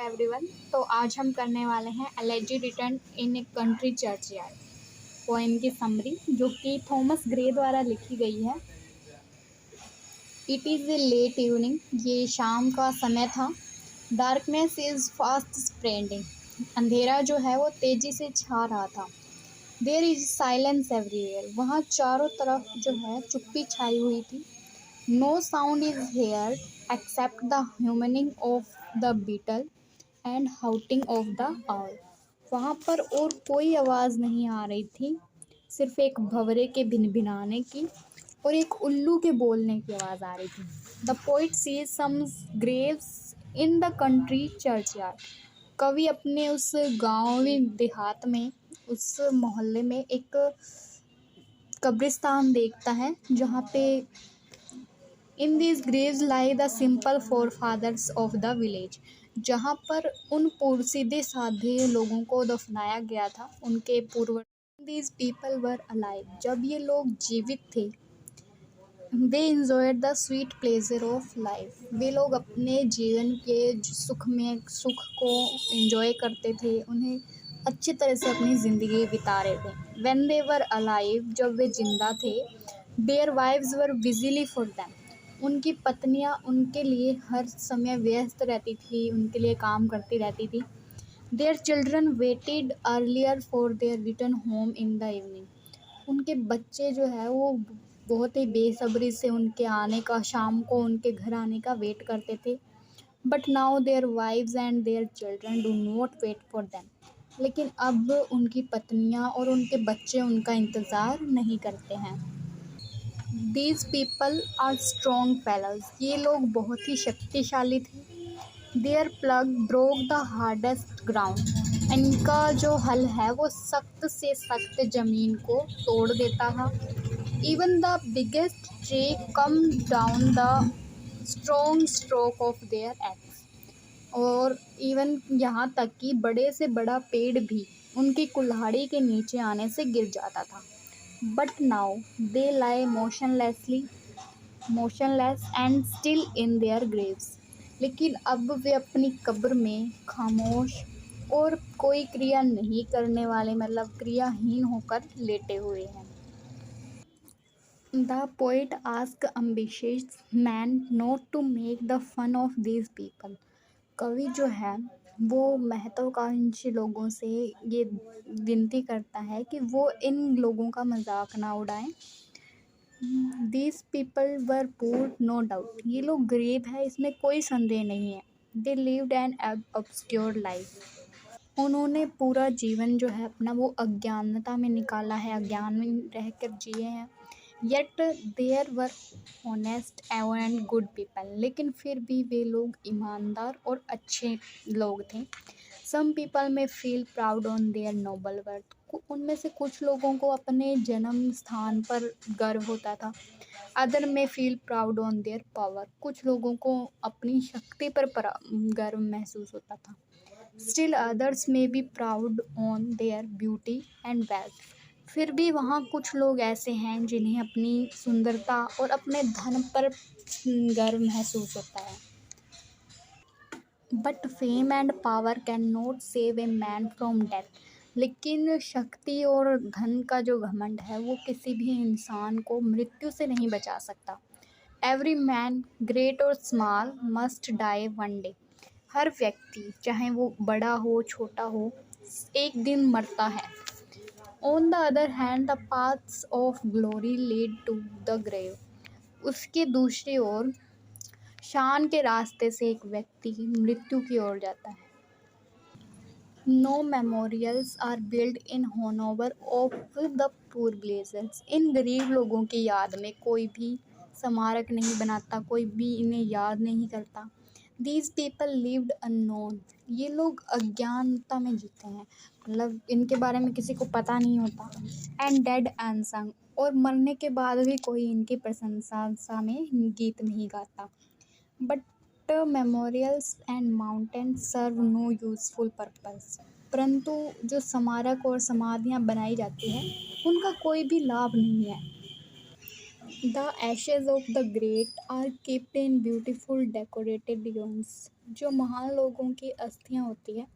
Everyone. तो आज हम करने वाले हैं elegy written in a country churchyard poem की समरी, जो कि थॉमस ग्रे द्वारा लिखी गई है। It is a late evening, ये शाम का समय था। डार्कनेस इज़ फास्ट स्प्रेडिंग, अंधेरा जो है वो तेज़ी से छा रहा था। देयर इज साइलेंस एवरीवेयर, वहाँ चारों तरफ जो है चुप्पी छाई हुई थी। No sound is here except the humming of the beetle and hooting of the owl. वहाँ पर और कोई आवाज़ नहीं आ रही थी, सिर्फ एक भंवरे के भिनभिनाने की और एक उल्लू के बोलने की आवाज़ आ रही थी। The poet sees some graves in the country churchyard. कवि अपने उस गाँवी देहात में, उस मोहल्ले में एक कब्रिस्तान देखता है, जहाँ पे in this graves lie the simple forefathers of the village, जहाँ पर उन सीधे साधे लोगों को दफनाया गया था, उनके पूर्वज। दीज पीपल वर अलाइव, जब ये लोग जीवित थे। They enjoyed the sweet pleasure of life, वे लोग अपने जीवन के सुख को इंजॉय करते थे, उन्हें अच्छी तरह से अपनी ज़िंदगी बिता रहे थे। व्हेन दे वर अलाइव, जब वे जिंदा थे। Their wives were busily for them, उनकी पत्नियां उनके लिए हर समय व्यस्त रहती थी, उनके लिए काम करती रहती थी। Their children waited earlier for their return home in the evening, उनके बच्चे जो है वो बहुत ही बेसब्री से उनके आने का, शाम को उनके घर आने का वेट करते थे। But now their wives and their children do not wait for them, लेकिन अब उनकी पत्नियां और उनके बच्चे उनका इंतज़ार नहीं करते हैं। These people are strong fellows, ये लोग बहुत ही शक्तिशाली थे। Their plough broke the hardest ground, इनका जो हल है वो सख्त से सख्त ज़मीन को तोड़ देता था। Even the biggest tree come down the strong stroke of their x, और इवन यहाँ तक कि बड़े से बड़ा पेड़ भी उनकी कुल्हाड़ी के नीचे आने से गिर जाता था। But now they lie motionless and still in their Graves, लेकिन अब वे अपनी कब्र में खामोश और कोई क्रिया नहीं करने वाले, मतलब क्रियाहीन होकर लेटे हुए हैं। The poet ask ambitious man not to make the fun of these people, कवि जो है वो महत्वाकांक्षी लोगों से ये विनती करता है कि वो इन लोगों का मजाक ना उड़ाएं। These people were poor no doubt, ये लोग गरीब है, इसमें कोई संदेह नहीं है। They lived an obscure life, उन्होंने पूरा जीवन जो है अपना वो अज्ञानता में निकाला है, अज्ञान में रहकर जिए हैं। Yet there were honest and good people, लेकिन फिर भी वे लोग ईमानदार और अच्छे लोग थे। Some people may feel proud on their noble worth, उनमें से कुछ लोगों को अपने जन्म स्थान पर गर्व होता था। अदर में feel proud on their power, कुछ लोगों को अपनी शक्ति पर गर्व महसूस होता था। स्टिल अदर्स में be proud on there beauty and wealth, फिर भी वहाँ कुछ लोग ऐसे हैं जिन्हें अपनी सुंदरता और अपने धन पर गर्व महसूस होता है। But fame and power can not save a man from death, लेकिन शक्ति और धन का जो घमंड है वो किसी भी इंसान को मृत्यु से नहीं बचा सकता। एवरी मैन ग्रेट और small must die one day, हर व्यक्ति चाहे वो बड़ा हो छोटा हो एक दिन मरता है। On the other hand the paths of glory lead to the grave, उसके दूसरी ओर शान के रास्ते से एक व्यक्ति मृत्यु की ओर जाता है। No memorials are build in honour of the poor blazers, इन गरीब लोगों की याद में कोई भी स्मारक नहीं बनाता, कोई भी इन्हें याद नहीं करता। दीज पीपल लिव्ड अननोन, ये लोग अज्ञानता में जीते हैं, मतलब इनके बारे में किसी को पता नहीं होता। एंड डेड अनसंग, और मरने के बाद भी कोई इनकी प्रशंसा में गीत नहीं गाता। But memorials and mountains serve no useful purpose, परंतु जो स्मारक और समाधियाँ बनाई जाती हैं उनका कोई भी लाभ नहीं है। The ashes of the great are kept in beautiful decorated urns, जो महान लोगों की अस्थियां होती है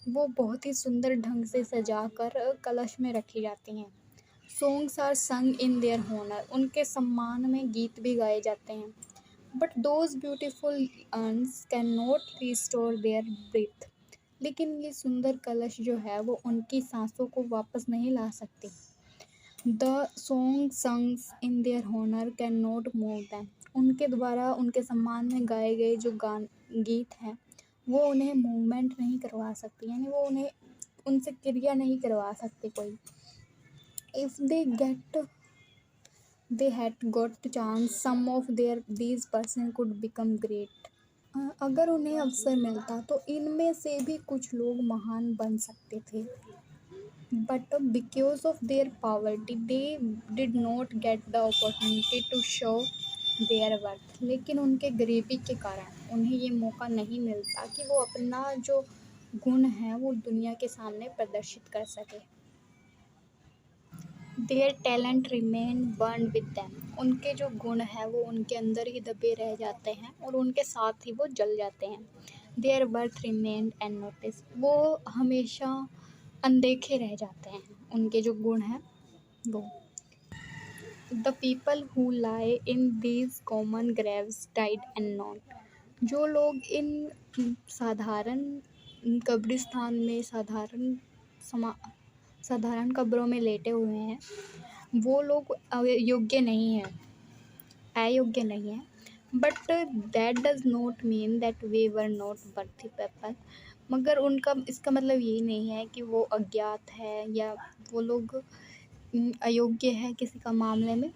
वो बहुत ही सुंदर ढंग से सजाकर कलश में रखी जाती हैं। सॉन्ग्स आर संग इन देयर होनर, उनके सम्मान में गीत भी गाए जाते हैं। But those beautiful urns can not restore their breath, लेकिन ये सुंदर कलश जो है वो उनकी सांसों को वापस नहीं ला सकती। The song संग्स in their honour can not move them, उनके द्वारा उनके सम्मान में गाए गए जो गान गीत हैं वो उन्हें मूवमेंट नहीं करवा सकती, यानी वो उन्हें उनसे क्रिया नहीं करवा सकते कोई। If they had got chance some of their these person could become great, अगर उन्हें अवसर मिलता तो इनमें से भी कुछ लोग महान बन सकते थे। But because of their poverty they did not get the opportunity to show their worth, लेकिन उनके गरीबी के कारण उन्हें ये मौका नहीं मिलता कि वो अपना जो गुण है वो दुनिया के सामने प्रदर्शित कर सके। Their talent remain burn with them, उनके जो गुण हैं वो उनके अंदर ही दबे रह जाते हैं और उनके साथ ही वो जल जाते हैं। देयर वर्थ रिमेन अननोटिस, वो हमेशा अनदेखे रह जाते हैं, उनके जो गुण हैं वो। The people who lie in these common Graves died unknown, जो लोग इन साधारण कब्रिस्तान में साधारण कब्रों में लेटे हुए हैं वो लोग अयोग्य नहीं हैं, अयोग्य नहीं है। But that does not mean that we were not worthy people, मगर उनका इसका मतलब यही नहीं है कि वो अज्ञात है या वो लोग अयोग्य है किसी का मामले में।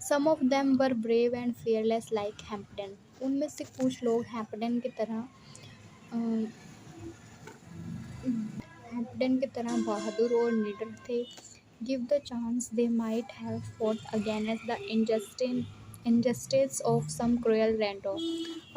Some of them were brave and fearless like Hampden, उनमें से कुछ लोग हैम्पडेन की तरह बहादुर और निडर थे। Give the chance they might have fought against the injustice of some cruel रैंडो,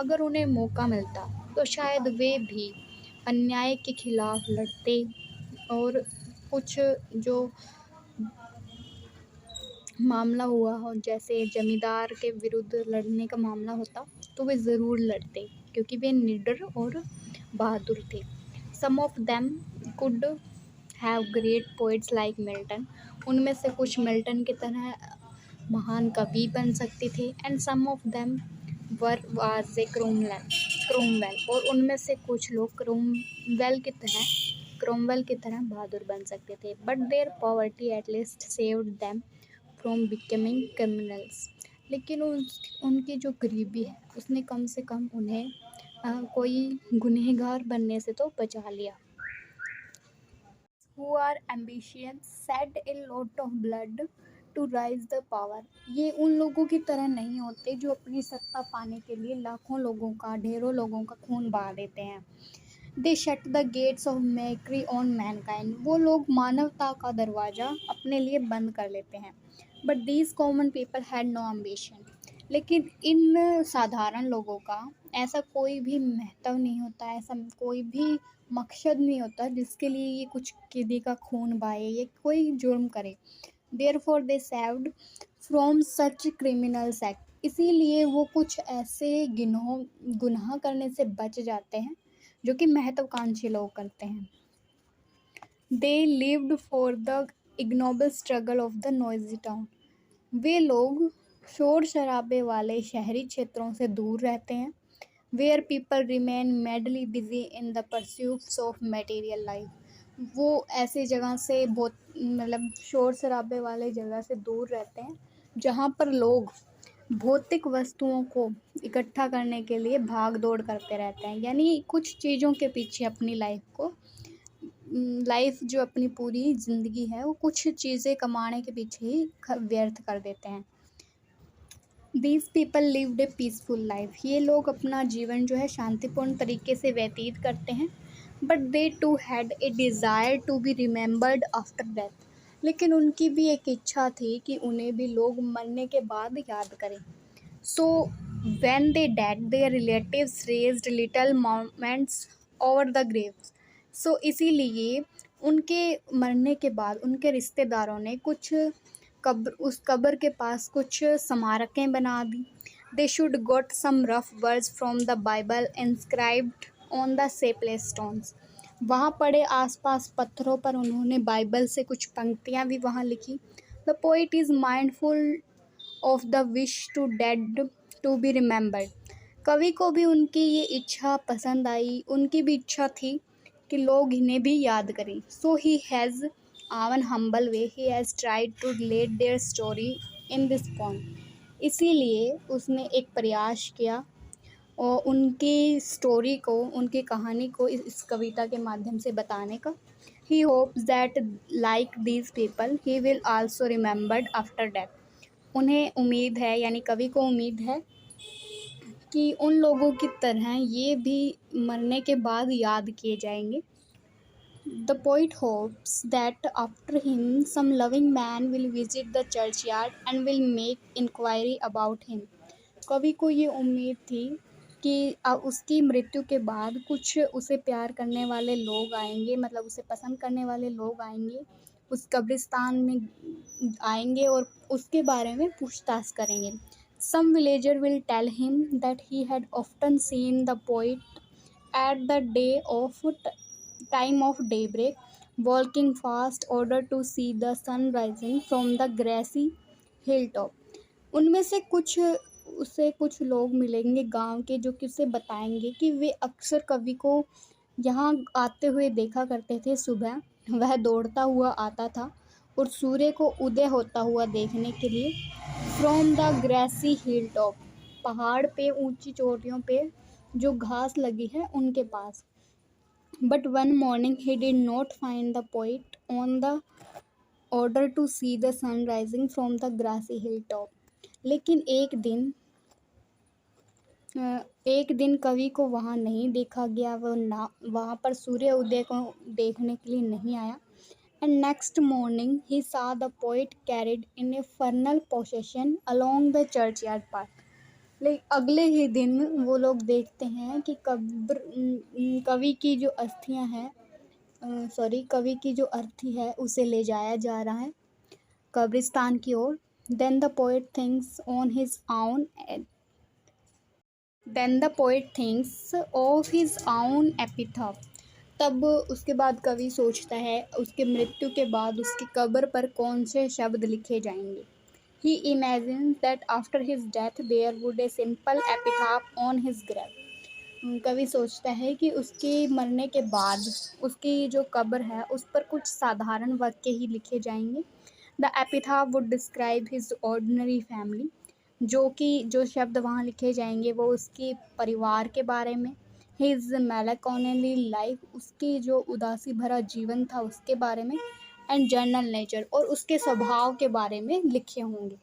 अगर उन्हें मौका मिलता तो शायद वे भी अन्याय के खिलाफ लड़ते और कुछ जो मामला हुआ हो जैसे जमींदार के विरुद्ध लड़ने का मामला होता तो वे ज़रूर लड़ते क्योंकि वे निडर और बहादुर थे। Some of them could have great poets like Milton, उनमें से कुछ मिल्टन की तरह महान कवि बन सकते थे। And some of them was a Cromwell, और उनमें से कुछ लोग क्रोमवेल की तरह बहादुर बन सकते थे। But there poverty at least saved them from becoming criminals, लेकिन उनकी जो गरीबी है उसने कम से कम उन्हें कोई गुनहगार बनने से तो बचा लिया। Who are ambitious shed a lot of blood to rise the power, ये उन लोगों की तरह नहीं होते जो अपनी सत्ता पाने के लिए लाखों लोगों का ढेरों लोगों का खून बहा देते हैं। They shut the gates of मेकरी ऑन मैनकाइंड, वो लोग मानवता का दरवाज़ा अपने लिए बंद कर लेते हैं। But these common people had no ambition, लेकिन इन साधारण लोगों का ऐसा कोई भी महत्व नहीं होता, ऐसा कोई भी मकसद नहीं होता जिसके लिए ये कुछ किसी का खून बहाए या कोई जुर्म करे। Therefore they saved from such criminals act, इसीलिए वो कुछ ऐसे गुनाह करने से बच जाते हैं जो कि महत्वाकांक्षी लोग करते हैं। They lived for the ignoble struggle of the noisy town, वे लोग शोर शराबे वाले शहरी क्षेत्रों से दूर रहते हैं। Where people remain madly busy in the pursuits of material life, वो ऐसी जगह से बहुत मतलब शोर शराबे वाले जगह से दूर रहते हैं जहाँ पर लोग भौतिक वस्तुओं को इकट्ठा करने के लिए भाग दौड़ करते रहते हैं, यानी कुछ चीज़ों के पीछे अपनी लाइफ जो अपनी पूरी ज़िंदगी है वो कुछ चीज़ें कमाने के पीछे ही व्यर्थ कर देते हैं। These people lived A peaceful life, ये लोग अपना जीवन जो है शांतिपूर्ण तरीके से व्यतीत करते हैं। But they too had a desire to be remembered after death, लेकिन उनकी भी एक इच्छा थी कि उन्हें भी लोग मरने के बाद याद करें। So when they dead their relatives raised little monuments over the graves, सो इसीलिए उनके मरने के बाद उनके रिश्तेदारों ने उस कब्र के पास कुछ स्मारकें बना दी। They should got some rough words from the Bible inscribed on the shapeless stones। वहाँ पड़े आसपास पत्थरों पर उन्होंने बाइबल से कुछ पंक्तियाँ भी वहाँ लिखी। The poet is mindful of the wish to dead to be remembered. कवि को भी उनकी ये इच्छा पसंद आई, उनकी भी इच्छा थी कि लोग इन्हें भी याद करें। So he has own humble way he has tried to relate their story in this poem. इसीलिए उसने एक प्रयास किया और उनकी स्टोरी को, उनकी कहानी को इस कविता के माध्यम से बताने का। He hopes that like these people he will also remembered after death. उन्हें उम्मीद है, यानी कवि को उम्मीद है कि उन लोगों की तरह ये भी मरने के बाद याद किए जाएंगे। The poet hopes that after him some loving man will visit the churchyard and will make inquiry about him। कवि को ये उम्मीद थी कि उसकी मृत्यु के बाद कुछ उसे प्यार करने वाले लोग आएंगे, मतलब उसे पसंद करने वाले लोग आएंगे, उस कब्रिस्तान में आएंगे और उसके बारे में पूछताछ करेंगे। Some villager will tell him that he had often seen the poet at the time of daybreak, walking fast order to see the sun rising from the grassy hilltop। उनमें से कुछ लोग मिलेंगे गांव के, जो कि उसे बताएंगे कि वे अक्सर कवि को यहाँ आते हुए देखा करते थे। सुबह वह दौड़ता हुआ आता था और सूर्य को उदय होता हुआ देखने के लिए from the grassy hill top, पहाड़ पे ऊंची चोटियों पे जो घास लगी है उनके पास। But one morning he did not find the poet on the order to see the sun rising from the grassy hill top. लेकिन एक दिन कवि को वहाँ नहीं देखा गया, वहाँ पर सूर्य उदय को देखने के लिए नहीं आया। And next morning he saw the poet carried in a funeral procession along the churchyard path। लेकिन अगले ही दिन वो लोग देखते हैं कि कवि की जो अस्थियां हैं, कवि की जो अर्थी है उसे ले जाया जा रहा है कब्रिस्तान की ओर। Then the poet thinks of his own epitaph. तब उसके बाद कवि सोचता है उसके मृत्यु के बाद उसकी कब्र पर कौन से शब्द लिखे जाएंगे। He imagines that after his death there would a simple epitaph on his grave। कवि सोचता है कि उसके मरने के बाद उसकी जो कब्र है उस पर कुछ साधारण वाक्य ही लिखे जाएंगे। The epitaph would describe his ordinary family। जो शब्द वहाँ लिखे जाएंगे वो उसके परिवार के बारे में, his melancholy life, उसकी जो उदासी भरा जीवन था उसके बारे में, एंड जनरल नेचर, और उसके स्वभाव के बारे में लिखे होंगे।